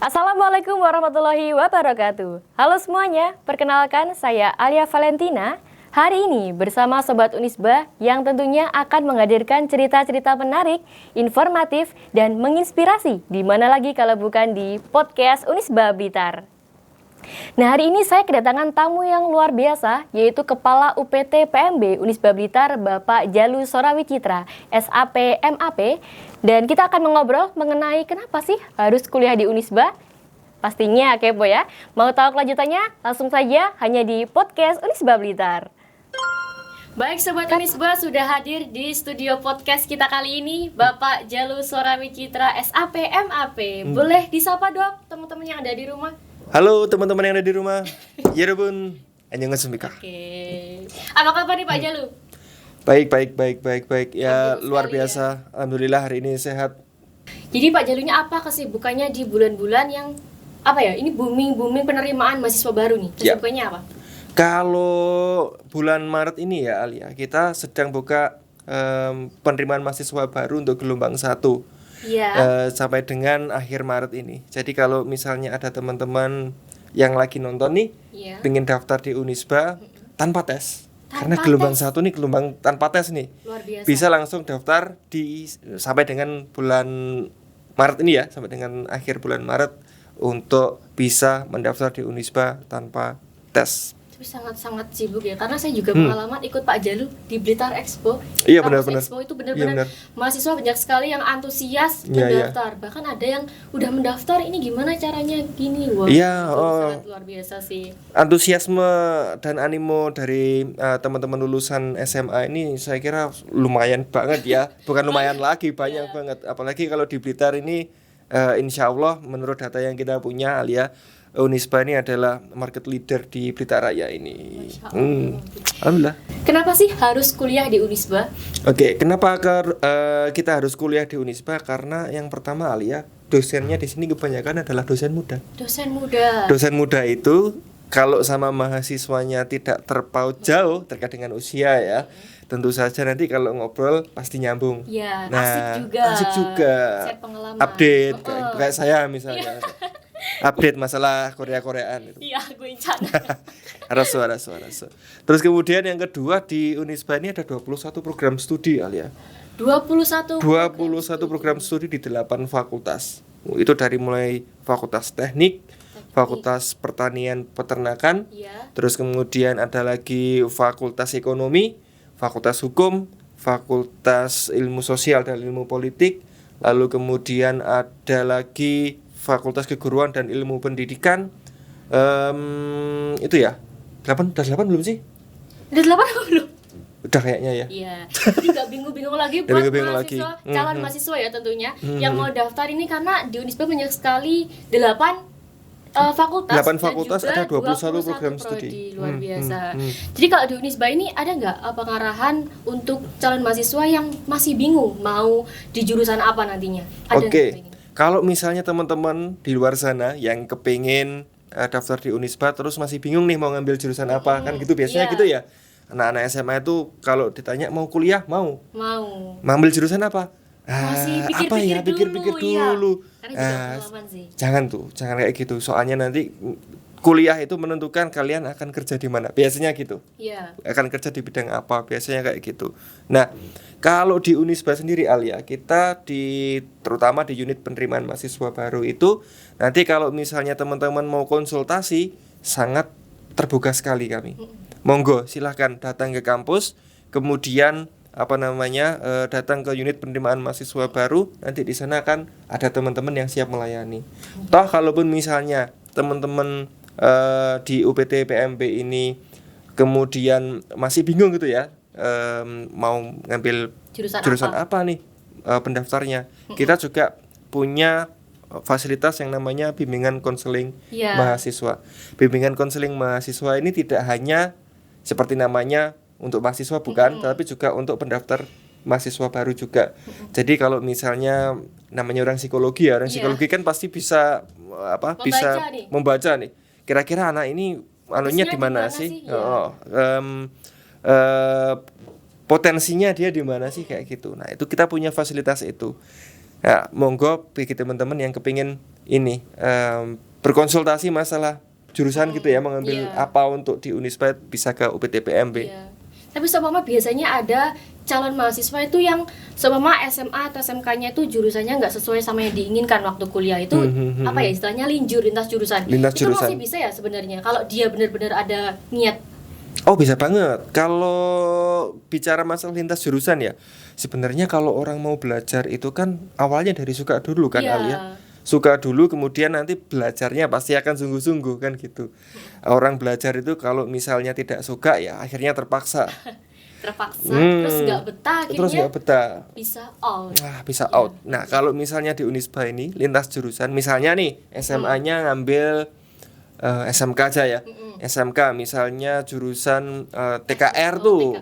Assalamualaikum warahmatullahi wabarakatuh. Halo semuanya, perkenalkan saya Alia Valentina. Hari ini bersama Sobat Unisba yang tentunya akan menghadirkan cerita-cerita menarik, informatif, dan menginspirasi. Di mana lagi kalau bukan di podcast Unisba Blitar. Nah, hari ini saya kedatangan tamu yang luar biasa, yaitu Kepala UPT PMB Unisba Blitar, Bapak Jalu Sorawicitra, SAP MAP. Dan kita akan mengobrol mengenai kenapa sih harus kuliah di Unisba? Pastinya kepo ya. Mau tahu kelanjutannya? Langsung saja hanya di podcast Unisba Blitar. Baik Sobat Unisba, sudah hadir di studio podcast kita kali ini Bapak Jalu Sorawicitra, SAP MAP. Boleh disapa dong teman-teman yang ada di rumah? Halo teman-teman yang ada di rumah. Ya Rabun, annyeonghaseyo. Oke. Apa kabar nih Pak Jalu? Baik. Ya luar biasa. Alhamdulillah hari ini sehat. Jadi Pak Jalunya apa kesibukannya di bulan-bulan yang ini booming penerimaan mahasiswa baru nih? Kesibukannya apa? Kalau bulan Maret ini ya Alia, kita sedang buka penerimaan mahasiswa baru untuk gelombang 1. Sampai dengan akhir Maret ini. Jadi kalau misalnya ada teman-teman yang lagi nonton nih, pengen daftar di Unisba tanpa tes. Karena gelombang 1 nih gelombang tanpa tes nih. Luar biasa. Bisa langsung daftar sampai dengan bulan Maret ini ya, sampai dengan akhir bulan Maret untuk bisa mendaftar di Unisba tanpa tes. Sangat sibuk ya, karena saya juga pengalaman ikut Pak Jalu di Blitar Expo. Iya benar. Expo itu benar-benar mahasiswa banyak sekali yang antusias mendaftar. Bahkan ada yang udah mendaftar, ini gimana caranya gini. Wah, sangat luar biasa sih. Antusiasme dan animo dari teman-teman lulusan SMA ini saya kira lumayan banget ya. Bukan lumayan lagi, banyak banget. Apalagi kalau di Blitar ini insya Allah menurut data yang kita punya Alia, Unisba ini adalah market leader di Blitar Raya ini. Alhamdulillah. Kenapa sih harus kuliah di Unisba? Oke, kenapa kita harus kuliah di Unisba? Karena yang pertama Alia, dosennya di sini kebanyakan adalah dosen muda. Dosen muda itu kalau sama mahasiswanya tidak terpaut jauh terkait dengan usia ya, tentu saja nanti kalau ngobrol pasti nyambung. Ya, asik juga. Share pengalaman. Update kayak saya misalnya. Update masalah Korea-Koreaan itu. Iya, gue incat. Raso. Terus kemudian yang kedua di Unisba ini ada 21 program studi Alia. 21 program studi di 8 fakultas. Itu dari mulai fakultas teknik, fakultas pertanian peternakan, terus kemudian ada lagi fakultas ekonomi, fakultas hukum, fakultas ilmu sosial dan ilmu politik, lalu kemudian ada lagi fakultas keguruan dan ilmu pendidikan. Itu ya 8 belum sih? Udah 8 belum? Udah kayaknya ya. Iya. Jadi gak bingung-bingung lagi buat mahasiswa, calon mahasiswa ya tentunya yang mau daftar ini, karena di Unisba banyak sekali 8 fakultas ada 21 program studi. Luar biasa. Jadi kalau di Unisba ini ada nggak pengarahan untuk calon mahasiswa yang masih bingung mau di jurusan apa nantinya? Oke. Kalau misalnya teman-teman di luar sana yang kepingin daftar di Unisba terus masih bingung nih mau ngambil jurusan apa, kan gitu biasanya gitu ya. Anak-anak SMA itu kalau ditanya mau kuliah, mau ambil jurusan apa? Masih pikir-pikir dulu. Jangan kayak gitu. Soalnya nanti kuliah itu menentukan kalian akan kerja di mana. Biasanya gitu. Akan kerja di bidang apa? Biasanya kayak gitu. Nah, kalau di Unisba sendiri Alia, kita terutama di unit penerimaan mahasiswa baru itu, nanti kalau misalnya teman-teman mau konsultasi, sangat terbuka sekali kami. Monggo silahkan datang ke kampus, kemudian datang ke unit penerimaan mahasiswa baru, nanti di sana kan ada teman-teman yang siap melayani. Toh kalaupun misalnya teman-teman di UPT PMB ini kemudian masih bingung gitu ya, mau ngambil jurusan apa nih pendaftarnya, kita juga punya fasilitas yang namanya bimbingan konseling mahasiswa. Bimbingan konseling mahasiswa ini tidak hanya seperti namanya untuk mahasiswa bukan, tapi juga untuk pendaftar mahasiswa baru juga. Jadi kalau misalnya namanya orang psikologi psikologi kan pasti bisa membaca nih. Kira-kira anak ini anunya di mana sih? Potensinya dia di mana sih kayak gitu. Nah, itu kita punya fasilitas itu. Nah, monggo bagi teman-teman yang kepingin ini berkonsultasi masalah jurusan gitu ya, mengambil apa untuk di Unisba bisa ke UPTPMB. Tapi seumpama biasanya ada calon mahasiswa itu yang seumpama SMA atau SMK-nya itu jurusannya nggak sesuai sama yang diinginkan waktu kuliah itu apa ya istilahnya lintas jurusan. Itu masih bisa ya sebenarnya kalau dia benar-benar ada niat. Oh bisa banget. Kalau bicara masalah lintas jurusan ya, sebenarnya kalau orang mau belajar itu kan awalnya dari suka dulu kan Alia. Suka dulu kemudian nanti belajarnya pasti akan sungguh-sungguh kan gitu. Orang belajar itu kalau misalnya tidak suka ya akhirnya terpaksa. Terus nggak betah akhirnya. Terus nggak betah. Bisa out. Bisa out. Nah kalau misalnya di Unisba ini lintas jurusan, misalnya nih SMA-nya ngambil SMK aja ya. SMK misalnya jurusan TKR tuh.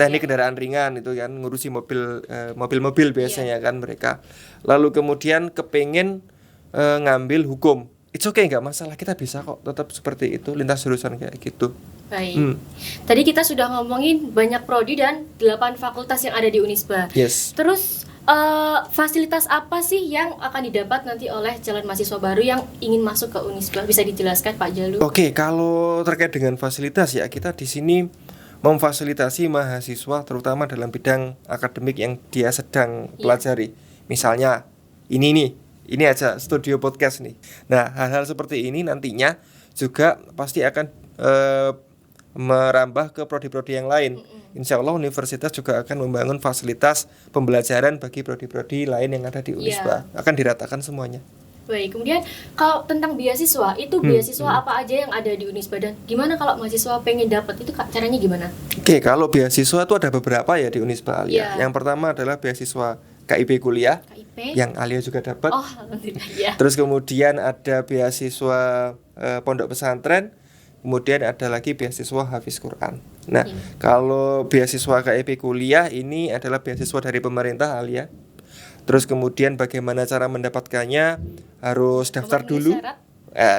Teknik kendaraan ringan itu kan, ngurusi mobil biasanya kan mereka. Lalu kemudian kepengen ngambil hukum, it's okay, nggak masalah, kita bisa kok tetap seperti itu, lintas jurusan kayak gitu. Baik. Tadi kita sudah ngomongin banyak prodi dan 8 fakultas yang ada di Unisba. Yes. Terus fasilitas apa sih yang akan didapat nanti oleh calon mahasiswa baru yang ingin masuk ke Unisba? Bisa dijelaskan Pak Jalu? Oke, kalau terkait dengan fasilitas ya, kita di sini memfasilitasi mahasiswa terutama dalam bidang akademik yang dia sedang pelajari. Misalnya ini aja studio podcast nih. Nah, hal-hal seperti ini nantinya juga pasti akan merambah ke prodi-prodi yang lain. Insya Allah universitas juga akan membangun fasilitas pembelajaran bagi prodi-prodi lain yang ada di Unisba. Akan diratakan semuanya. Baik, kemudian kalau tentang beasiswa, itu beasiswa apa aja yang ada di Unisba dan gimana kalau mahasiswa pengen dapat itu caranya gimana? Oke, kalau beasiswa itu ada beberapa ya di Unisba Alia. Yang pertama adalah beasiswa KIP kuliah, yang Alia juga dapat. Terus kemudian ada beasiswa pondok pesantren, kemudian ada lagi beasiswa Hafiz Quran. Nah, kalau beasiswa KIP kuliah ini adalah beasiswa dari pemerintah Alia. Terus kemudian bagaimana cara mendapatkannya, harus daftar dulu.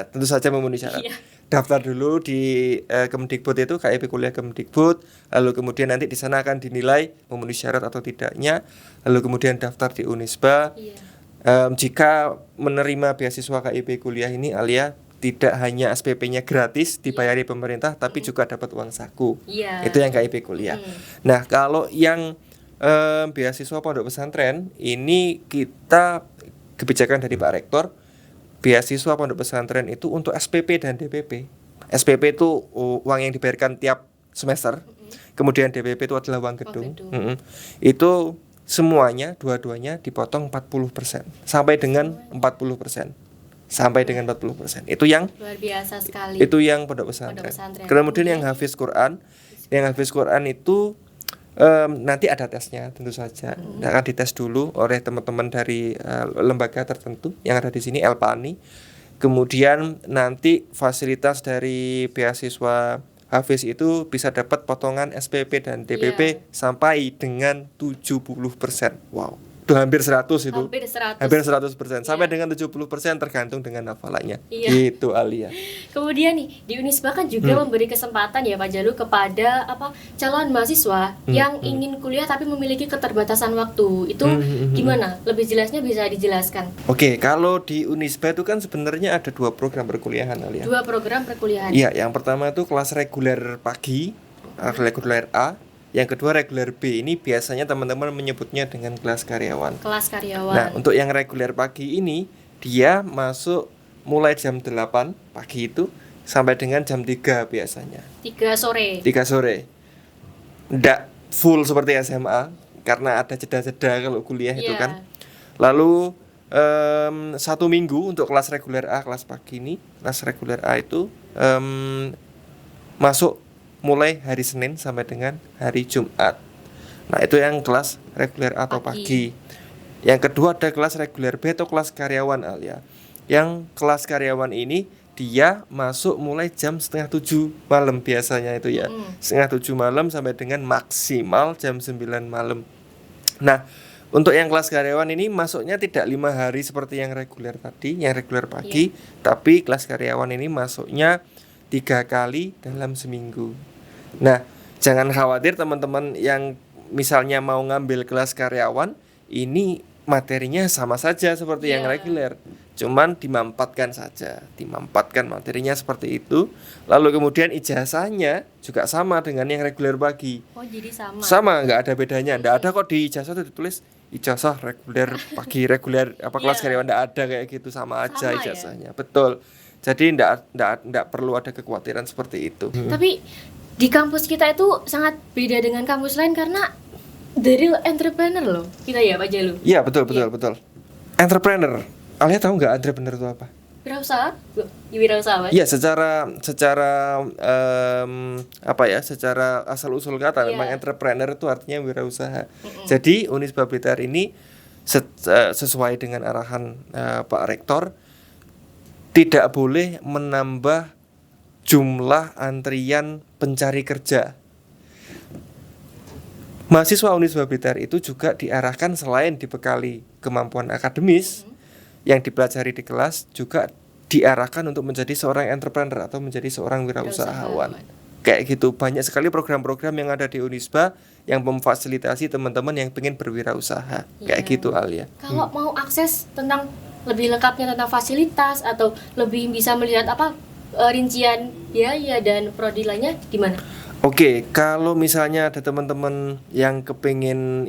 Tentu saja memenuhi syarat. Daftar dulu di Kemdikbud itu, KIP kuliah Kemdikbud. Lalu kemudian nanti di sana akan dinilai memenuhi syarat atau tidaknya. Lalu kemudian daftar di Unisba. Jika menerima beasiswa KIP kuliah ini, Alia tidak hanya SPP-nya gratis dibayari pemerintah, tapi juga dapat uang saku. Itu yang KIP kuliah. Nah, kalau yang beasiswa pondok pesantren ini kita kebijakan dari Pak Rektor. Beasiswa pondok pesantren itu untuk SPP dan DPP. SPP itu uang yang dibayarkan tiap semester. Kemudian DPP itu adalah uang gedung. Itu semuanya, dua-duanya dipotong 40% sampai dengan 40%. Sampai dengan 40%. Itu yang luar biasa sekali. Itu yang pondok pesantren. Kemudian yang Hafiz Quran, itu nanti ada tesnya tentu saja. Akan dites dulu oleh teman-teman dari lembaga tertentu yang ada di sini, Elpani. Kemudian nanti fasilitas dari beasiswa Hafiz itu bisa dapat potongan SPP dan DPP sampai dengan 70%. Wow. Hampir 100 itu. Hampir 100%. Sampai dengan 70% tergantung dengan hafalannya. Gitu Alia. Kemudian nih, di Unisba kan juga memberi kesempatan ya Pak Jalu kepada calon mahasiswa yang ingin kuliah tapi memiliki keterbatasan waktu. Itu gimana? Lebih jelasnya bisa dijelaskan. Oke, kalau di Unisba itu kan sebenarnya ada 2 program perkuliahan Alia. 2 program perkuliahan. Iya, yang pertama itu kelas reguler pagi, reguler A. Yang kedua reguler B, ini biasanya teman-teman menyebutnya dengan kelas karyawan. Kelas karyawan. Nah, untuk yang reguler pagi ini dia masuk mulai jam 8 pagi itu sampai dengan jam 3 biasanya. 3 sore. Nggak full seperti SMA karena ada jeda-jeda kalau kuliah itu kan. Lalu 1 minggu untuk kelas reguler A, kelas pagi ini, kelas reguler A itu masuk mulai hari Senin sampai dengan hari Jumat. Nah, itu yang kelas reguler atau pagi. Yang kedua ada kelas reguler B atau kelas karyawan Alia. Yang kelas karyawan ini dia masuk mulai jam 6:30 malam biasanya itu ya. 6:30 malam sampai dengan maksimal jam 9 malam. Nah, untuk yang kelas karyawan ini masuknya tidak 5 hari seperti yang reguler tadi, yang reguler pagi, tapi kelas karyawan ini masuknya 3 kali dalam seminggu. Nah, jangan khawatir teman-teman yang misalnya mau ngambil kelas karyawan, ini materinya sama saja seperti yang reguler. cuman dimampatkan saja, dimampatkan materinya seperti itu. Lalu kemudian ijazahnya juga sama dengan yang reguler pagi. Oh, jadi sama. Sama, nggak ada bedanya. Nggak ada kok di ijazah itu ditulis ijazah reguler pagi, reguler kelas karyawan, nggak ada kayak gitu, sama aja ijazahnya. Betul. Jadi nggak perlu ada kekhawatiran seperti itu. Tapi di kampus kita itu sangat beda dengan kampus lain karena the real entrepreneur loh kita ya Pak Jalu. Iya, betul. Entrepreneur. Alia tahu nggak entrepreneur itu apa? Wirausaha? Wirausaha. Iya, secara apa ya? Secara asal usul kata memang entrepreneur itu artinya wirausaha. Jadi Unisba Blitar ini sesuai dengan arahan Pak Rektor tidak boleh menambah jumlah antrian pencari kerja. Mahasiswa Unisba Blitar itu juga diarahkan selain dibekali kemampuan akademis yang dipelajari di kelas, juga diarahkan untuk menjadi seorang entrepreneur atau menjadi seorang wirausahawan. Kayak gitu, banyak sekali program-program yang ada di Unisba yang memfasilitasi teman-teman yang ingin berwirausaha. Kayak gitu, Alia. Kalau mau akses tentang lebih lengkapnya tentang fasilitas atau lebih bisa melihat rincian biaya dan prodi lainnya gimana? Oke, kalau misalnya ada teman-teman yang kepingin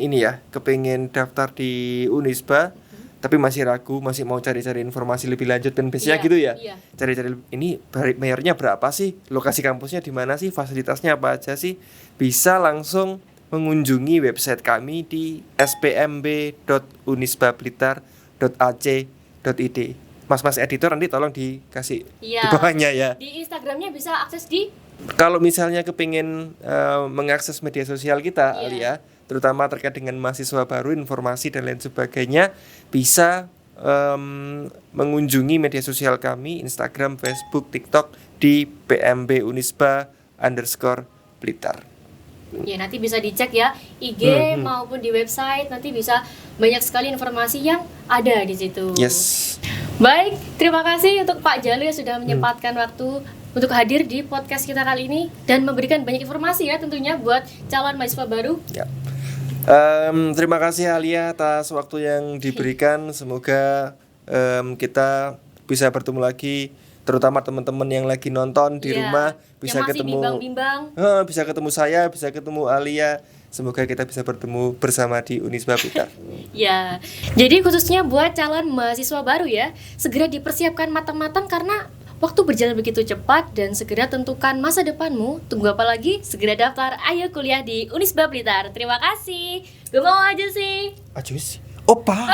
daftar di Unisba, tapi masih ragu, masih mau cari-cari informasi lebih lanjut dan biasanya gitu ya. Cari-cari ini bayarnya berapa sih? Lokasi kampusnya di mana sih? Fasilitasnya apa aja sih? Bisa langsung mengunjungi website kami di spmb.unisbablitar.ac.id. Mas editor nanti tolong dikasih di bawahnya ya. Di Instagramnya bisa akses di. Kalau misalnya kepingin mengakses media sosial kita, Alia, terutama terkait dengan mahasiswa baru, informasi dan lain sebagainya, bisa mengunjungi media sosial kami, Instagram, Facebook, TikTok di pmb_unisba_blitar. Ya, nanti bisa dicek ya IG maupun di website, nanti bisa banyak sekali informasi yang ada di situ. Yes. Baik, terima kasih untuk Pak Jalu yang sudah menyempatkan waktu untuk hadir di podcast kita kali ini dan memberikan banyak informasi ya tentunya buat calon mahasiswa baru. Ya. Terima kasih Alia atas waktu yang diberikan. Semoga kita bisa bertemu lagi, terutama teman-teman yang lagi nonton di rumah bisa ketemu bimbang-bimbang. Bisa ketemu saya, bisa ketemu Alia. Semoga kita bisa bertemu bersama di Unisba Blitar. Ya, jadi khususnya buat calon mahasiswa baru ya, segera dipersiapkan matang-matang karena waktu berjalan begitu cepat dan segera tentukan masa depanmu. Tunggu apa lagi? Segera daftar, ayo kuliah di Unisba Blitar. Terima kasih. Gue mau aja sih. Opa.